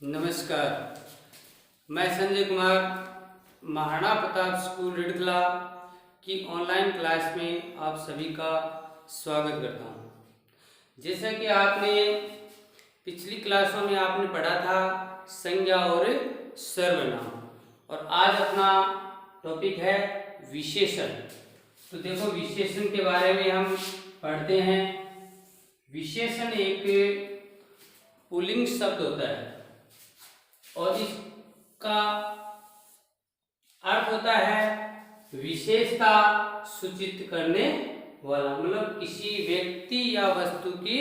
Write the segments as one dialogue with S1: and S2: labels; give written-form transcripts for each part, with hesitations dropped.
S1: नमस्कार। मैं संजय कुमार महाराणा प्रताप स्कूल रिडखला की ऑनलाइन क्लास में आप सभी का स्वागत करता हूं। जैसा कि आपने पिछली क्लासों में आपने पढ़ा था संज्ञा और सर्वनाम, और आज अपना टॉपिक है विशेषण। तो देखो, विशेषण के बारे में हम पढ़ते हैं। विशेषण एक पुल्लिंग शब्द होता है और इसका अर्थ होता है विशेषता सूचित करने वाला, मतलब किसी व्यक्ति या वस्तु की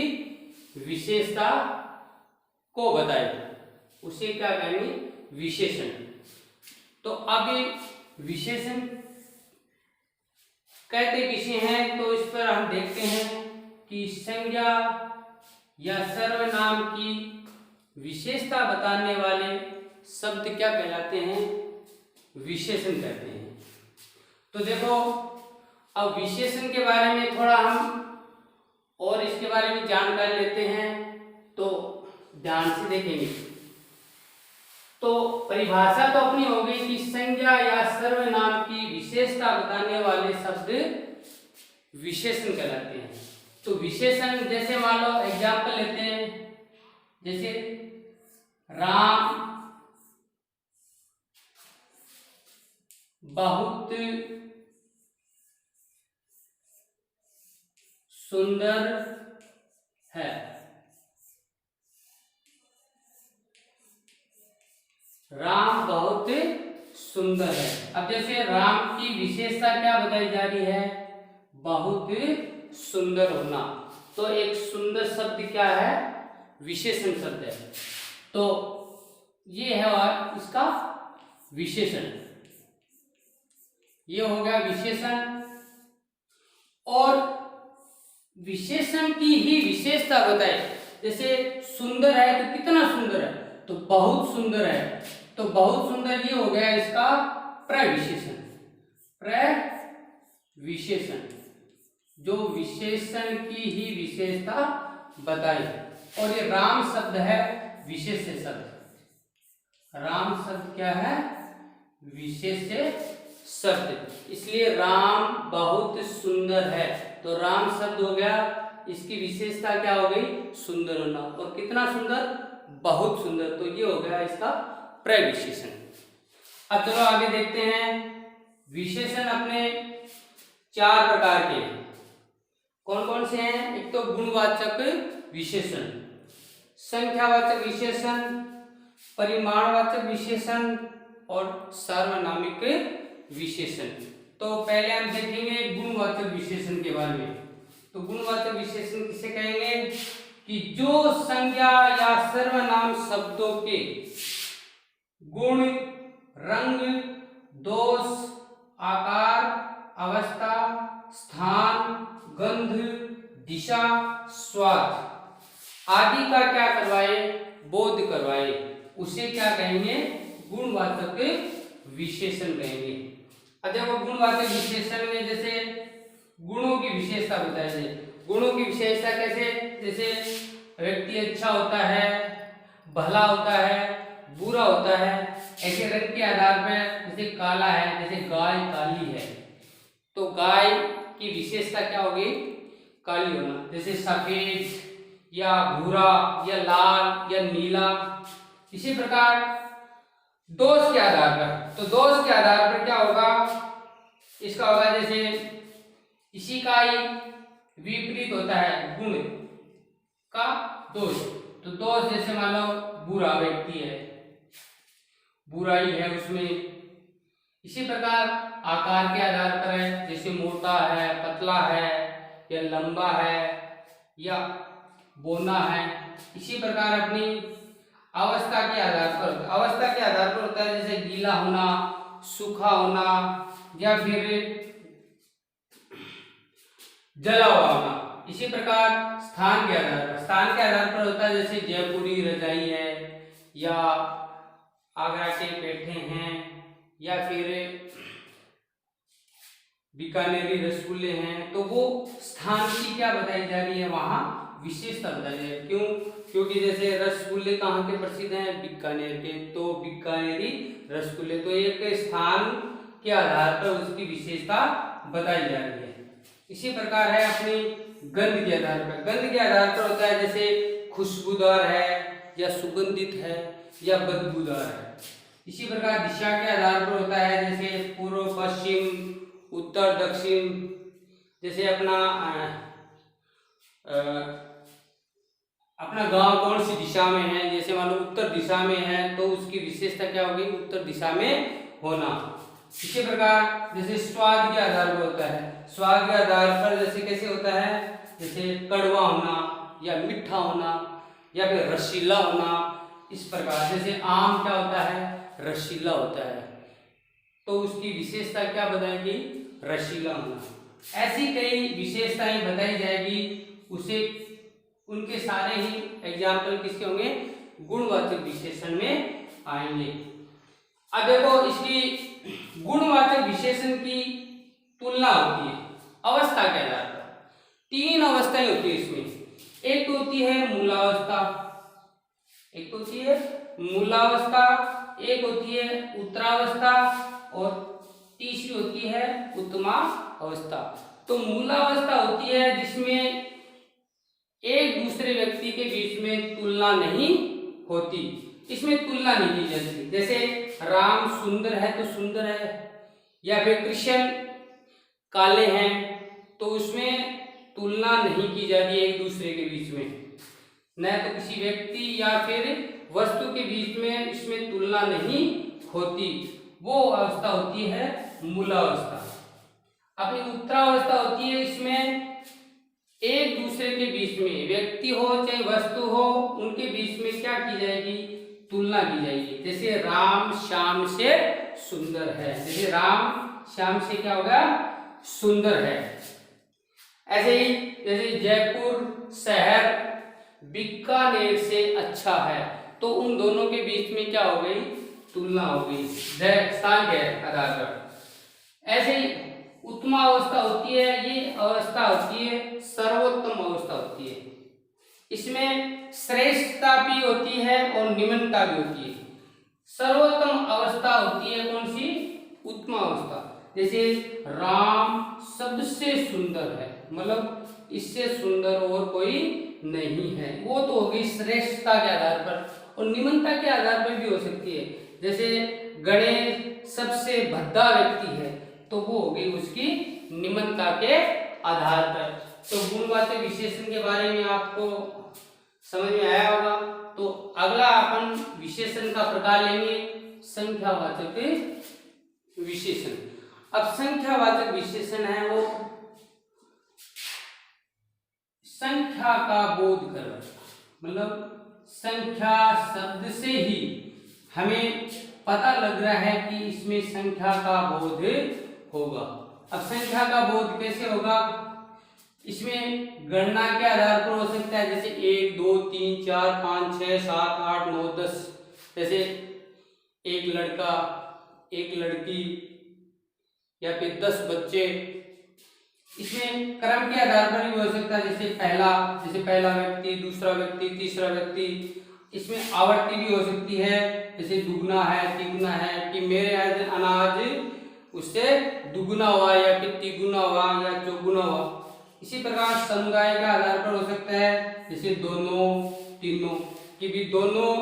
S1: विशेषता को बताए, उसे क्या कहेंगे? विशेषण। तो अब ये विशेषण कहते किसे हैं, तो इस पर हम देखते हैं कि संज्ञा या सर्वनाम की विशेषता बताने वाले शब्द क्या कहलाते हैं? विशेषण कहते हैं। तो देखो, अब विशेषण के बारे में थोड़ा हम और इसके बारे में जानकारी लेते हैं, तो ध्यान से देखेंगे। तो परिभाषा तो अपनी हो गई कि संज्ञा या सर्वनाम की विशेषता बताने वाले शब्द विशेषण कहलाते हैं। तो विशेषण जैसे मान लो एग्जाम्पल लेते हैं, जैसे राम बहुत सुंदर है। राम बहुत सुंदर है। अब जैसे राम की विशेषता क्या बताई जा रही है? बहुत सुंदर होना। तो एक सुंदर शब्द क्या है? विशेषण शब्द है। तो ये है और इसका विशेषण, ये हो गया विशेषण। और विशेषण की ही विशेषता बताए, जैसे सुंदर है तो कितना सुंदर है? तो बहुत सुंदर है। तो बहुत सुंदर ये हो गया इसका प्रविशेषण। प्रविशेषण जो विशेषण की ही विशेषता बताई। और ये राम शब्द है विशेष शब्द। राम शब्द क्या है? विशेष शब्द। इसलिए राम बहुत सुंदर है। तो राम शब्द हो गया, इसकी विशेषता क्या हो गई? सुंदर होना। और कितना सुंदर? बहुत सुंदर। तो ये हो गया इसका प्रविशेषण। अब चलो आगे देखते हैं। विशेषण अपने चार प्रकार के हैं। कौन कौन से हैं? एक तो गुणवाचक विशेषण, संख्यावाचक विशेषण, परिमाणवाचक विशेषण और सार्वनामिक विशेषण। तो पहले हम देखेंगे गुणवाचक विशेषण के बारे में। तो गुणवाचक विशेषण किसे कहेंगे? कि जो संज्ञा या सर्वनाम शब्दों के गुण, रंग, दोष, आकार, अवस्था, स्थान, गंध, दिशा, स्वाद आदि का क्या करवाए? बोध करवाए, उसे क्या कहेंगे? गुणवाचक विशेषण कहेंगे। अब देखो, गुणवाचक विशेषण में जैसे गुणों की विशेषता बताई जाए। गुणों की विशेषता कैसे? जैसे व्यक्ति अच्छा होता है, भला होता है, बुरा होता है। ऐसे रंग के आधार पर, जैसे काला है, जैसे गाय काली है, तो गाय की विशेषता क्या होगी? काली होना। जैसे सफेद या भूरा या लाल या नीला। इसी प्रकार दोष के आधार पर, तो दोष के आधार पर क्या होगा? इसका होगा जैसे इसी का ही विपरीत होता है गुण का दोष। तो दोष जैसे मान लो बुरा व्यक्ति है, बुराई है उसमें। इसी प्रकार आकार के आधार पर है, जैसे मोटा है, पतला है, या लंबा है, या बोना है। इसी प्रकार अपनी अवस्था के आधार पर, अवस्था के आधार पर होता है, जैसे गीला होना, सूखा होना, या फिर जला हुआ होना। इसी प्रकार स्थान के आधार पर, स्थान के आधार पर होता है, जैसे जयपुरी रजाई है, या आगरा के पेठे हैं, या फिर बीकानेरी रसगुल्ले हैं। तो वो स्थान की क्या बताई जा रही है? वहां विशेषता बताई जा रही है। क्यों? क्योंकि जैसे रसगुल्ले कहाँ के प्रसिद्ध हैं, बीकानेर के, तो बीकानेरी रसगुल्ले। तो एक स्थान के आधार पर उसकी विशेषता बताई जा रही है। इसी प्रकार है अपनी गंध के आधार पर। गंध के आधार पर होता है जैसे खुशबूदार है या सुगंधित है या बदबूदार है। इसी प्रकार दिशा के आधार पर होता है जैसे पूर्व पश्चिम, उत्तर दक्षिण। जैसे अपना गांव कौन सी दिशा में है, जैसे मान लो उत्तर दिशा में है तो उसकी विशेषता क्या होगी, उत्तर दिशा में होना। इसी प्रकार जैसे स्वाद के आधार पर होता है। स्वाद के आधार पर जैसे कैसे होता है, जैसे कड़वा होना या मीठा होना या फिर रसीला होना। इस प्रकार जैसे आम क्या होता है, रसीला होता है, तो उसकी विशेषता क्या बताएगी, रसीला होना। ऐसी कई विशेषताएं बताई जाएगी, उसे उनके सारे ही एग्जाम्पल किसके होंगे, गुणवाचक विशेषण में आएंगे। अब देखो इसकी गुणवाचक विशेषण की तुलना होती है अवस्था के आधार पर। 3 अवस्थाएं होती है इसमें। एक तो होती है मूलावस्था, एक तो होती है मूलावस्था, एक होती है उत्तरावस्था और तीसरी होती है उत्तमा अवस्था। तो मूलावस्था होती है जिसमें एक दूसरे व्यक्ति के बीच में तुलना नहीं होती, इसमें तुलना नहीं की जाती। जैसे राम सुंदर है तो सुंदर है, या फिर कृष्ण काले हैं तो उसमें तुलना नहीं की जाती एक दूसरे के बीच में, न तो किसी व्यक्ति या फिर वस्तु के बीच में इसमें तुलना नहीं होती। वो अवस्था होती है मूलावस्था। अपनी उत्तरावस्था होती है, इसमें एक दूसरे के बीच में व्यक्ति हो चाहे वस्तु हो, उनके बीच में क्या की जाएगी, तुलना की जाएगी। जैसे राम श्याम से सुंदर है, जैसे राम श्याम से क्या होगा, सुंदर है। ऐसे ही जैसे जयपुर शहर बीकानेर से अच्छा है, तो उन दोनों के बीच में क्या हो गई, तुलना हो गई स्थान के आधार पर। ऐसे ही उत्तमा अवस्था होती है, ये अवस्था होती है सर्वोत्तम अवस्था होती है। इसमें श्रेष्ठता भी होती है और निम्नता भी होती है। सर्वोत्तम अवस्था होती है कौन सी, उत्तमा अवस्था। जैसे राम सबसे सुंदर है, मतलब इससे सुंदर और कोई नहीं है, वो तो हो गई श्रेष्ठता के आधार पर। और निम्नता के आधार पर भी हो सकती है, जैसे गणेश सबसे भद्दा व्यक्ति है, तो वो हो गई उसकी निम्नता के आधार पर। तो गुणवाचक विशेषण के बारे में आपको समझ में आया होगा। तो अगला अपन विशेषण का प्रकार लेंगे संख्यावाचक विशेषण। अब संख्यावाचक विशेषण है वो संख्या का बोध करना, मतलब संख्या शब्द से ही हमें पता लग रहा है कि इसमें संख्या का बोध होगा। अब संख्या का बोध कैसे होगा, इसमें गणना के आधार पर हो सकता है, जैसे 1 2 3 4 5 6 7 8 9 10। जैसे एक लड़का, एक लड़की या फिर 10 बच्चे। इसमें क्रम के आधार पर भी हो सकता है, जैसे पहला व्यक्ति, दूसरा व्यक्ति, तीसरा व्यक्ति। इसमें आवर्ती भी हो सकती है, जैसे दुगना है, तिगुना है, कि मेरे अनाज उससे दुगुना हुआ या फिर तिगुना हुआ या चौगुना हुआ। इसी प्रकार समुदाय के आधार पर हो सकता है, जैसे दोनों, तीनों, कि भी दोनों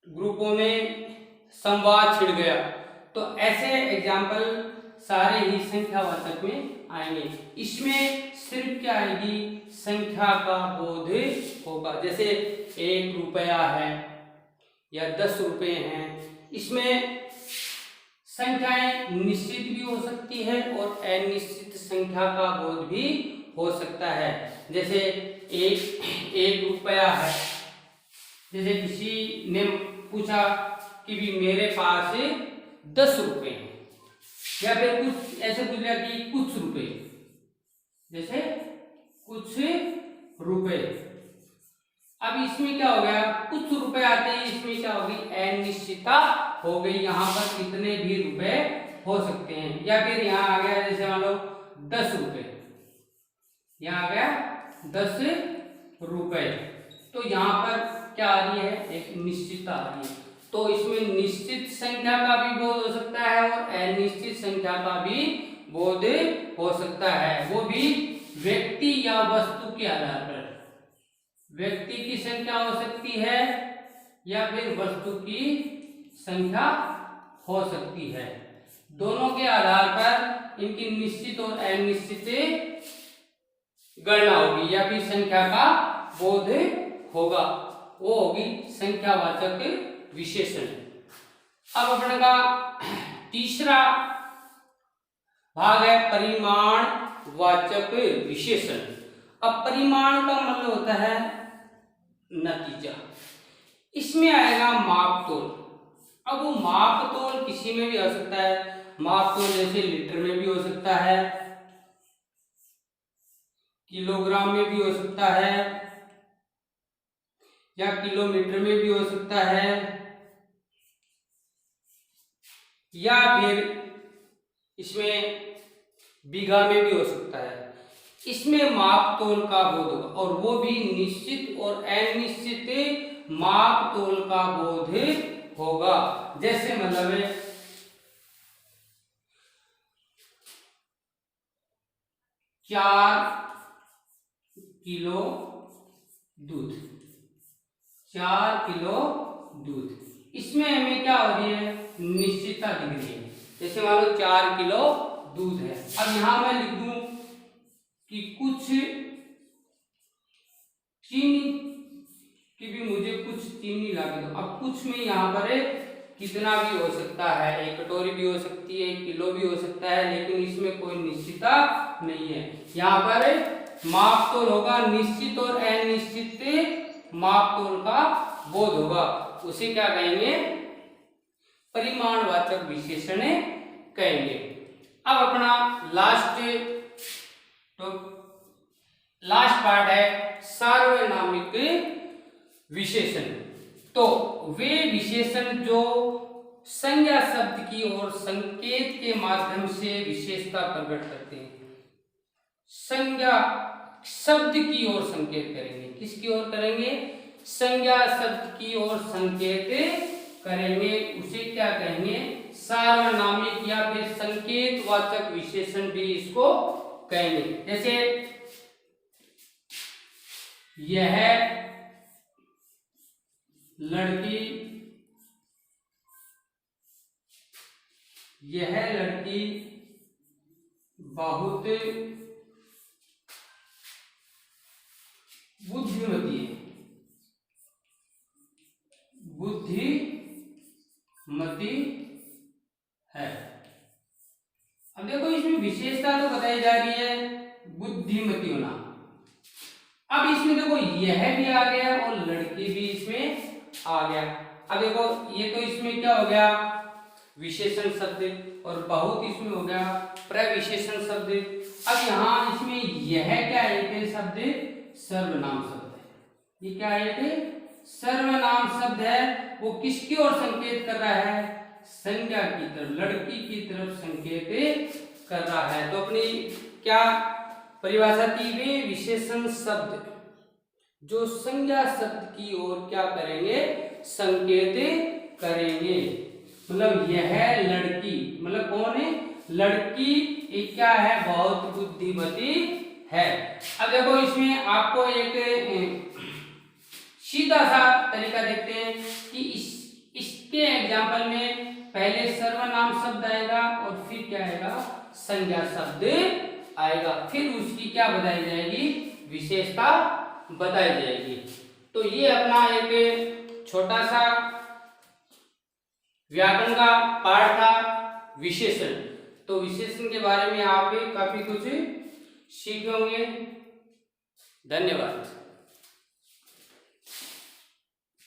S1: ग्रुपों में संवाद छिड़ गया। तो ऐसे एग्जाम्पल सारे ही संख्यावाचक में आएंगे। इसमें सिर्फ क्या आएगी, संख्या का बोध होगा। जैसे 1 रुपया है या 10 रुपये हैं, इसमें संख्याएं निश्चित भी हो सकती है और अनिश्चित संख्या का बोध भी हो सकता है। जैसे 1 रुपया है, जैसे किसी ने पूछा कि भी मेरे पास 10 रुपये हैं, या फिर कुछ ऐसे पूछ लिया कि कुछ रुपए, जैसे कुछ रुपए। अब इसमें क्या हो गया, कुछ रुपए आते ही इसमें क्या होगी, अनिश्चितता हो गई। यहाँ पर कितने भी रुपए हो सकते हैं। या फिर यहाँ आ गया, जैसे मान लो 10 रुपए, यहाँ आ गया 10 रुपए। तो यहाँ पर क्या आ रही है, एक निश्चितता आ रही है। तो इसमें निश्चित संख्या का भी बोध हो सकता है और अनिश्चित संख्या का भी बोध हो सकता है, वो भी व्यक्ति या वस्तु के आधार पर। व्यक्ति की संख्या हो सकती है या फिर वस्तु की संख्या हो सकती है। दोनों के आधार पर इनकी निश्चित और अनिश्चित गणना होगी या फिर संख्या का बोध होगा, वो होगी संख्यावाचक विशेषण। अब अपने का तीसरा भाग है परिमाणवाचक विशेषण। अब परिमाण का मतलब होता है नतीजा, इसमें आएगा मापतोल। अब वो मापतोल किसी में भी आ सकता है, मापतोल जैसे लीटर में भी हो सकता है, किलोग्राम में भी हो सकता है, या किलोमीटर में भी हो सकता है, या फिर इसमें बीघा में भी हो सकता है। इसमें मापतोल का बोध होगा और वो भी निश्चित और अनिश्चित मापतोल का बोध होगा। जैसे मतलब है 4 किलो दूध, 4 किलो दूध, इसमें हमें क्या हो रही है, निश्चितता दिख रही है। जैसे मान लो 4 किलो दूध है। अब यहां मैं लिख दूं कि कुछ चीनी की भी मुझे कुछ चीनी ला के दो। अब कुछ में यहाँ पर कितना भी हो सकता है, 1 कटोरी भी हो सकती है, 1 किलो भी हो सकता है, लेकिन इसमें कोई निश्चितता नहीं है। यहाँ पर मापतोल होगा, निश्चित और अनिश्चित मापतोल का बोध होगा, उसे क्या कहेंगे, परिमाणवाचक विशेषण कहेंगे। अब अपना लास्ट पार्ट है सार्वनामिक विशेषण। तो वे विशेषण जो संज्ञा शब्द की ओर संकेत के माध्यम से विशेषता प्रकट करते हैं। संज्ञा शब्द की ओर संकेत करेंगे, किसकी ओर करेंगे, संज्ञा शब्द की ओर संकेत करेंगे, उसे क्या कहेंगे, सार्वनामिक या फिर संकेतवाचक विशेषण भी इसको कहेंगे। जैसे यह लड़की, यह लड़की बहुत बुद्धिमती है, बुद्धिमती है। अब देखो इसमें विशेषता तो बताई जा रही है बुद्धिमती होना। अब इसमें देखो यह भी आ गया और लड़की भी इसमें आ गया। अब देखो ये तो इसमें क्या हो गया, विशेषण शब्द, और बहुत इसमें हो गया प्रविशेषण शब्द। अब यहाँ इसमें यह क्या है, एक शब्द सर्वनाम शब्द है। ये क्या है, एक सर्वनाम शब्द है। वो किसकी ओर संकेत कर रहा है, संज्ञा की तरफ, लड़की की तरफ संकेत कर रहा है। तो अपनी क्या परिभाषा की, वे विशेषण शब्द जो संज्ञा शब्द की ओर क्या करेंगे, संकेत करेंगे। मतलब यह लड़की, मतलब कौन है, लड़की एक क्या है, बहुत बुद्धिमती है। अब देखो इसमें आपको एक सीधा सा तरीका देखते हैं कि इसके एग्जाम्पल में पहले सर्वनाम शब्द आएगा और फिर क्या आएगा, संज्ञा शब्द आएगा, फिर उसकी क्या बताई जाएगी, विशेषता बताई जाएगी। तो ये अपना एक छोटा सा व्याकरण का पाठ था, विशेषण। तो विशेषण के बारे में आप काफी कुछ सीखे होंगे। धन्यवाद।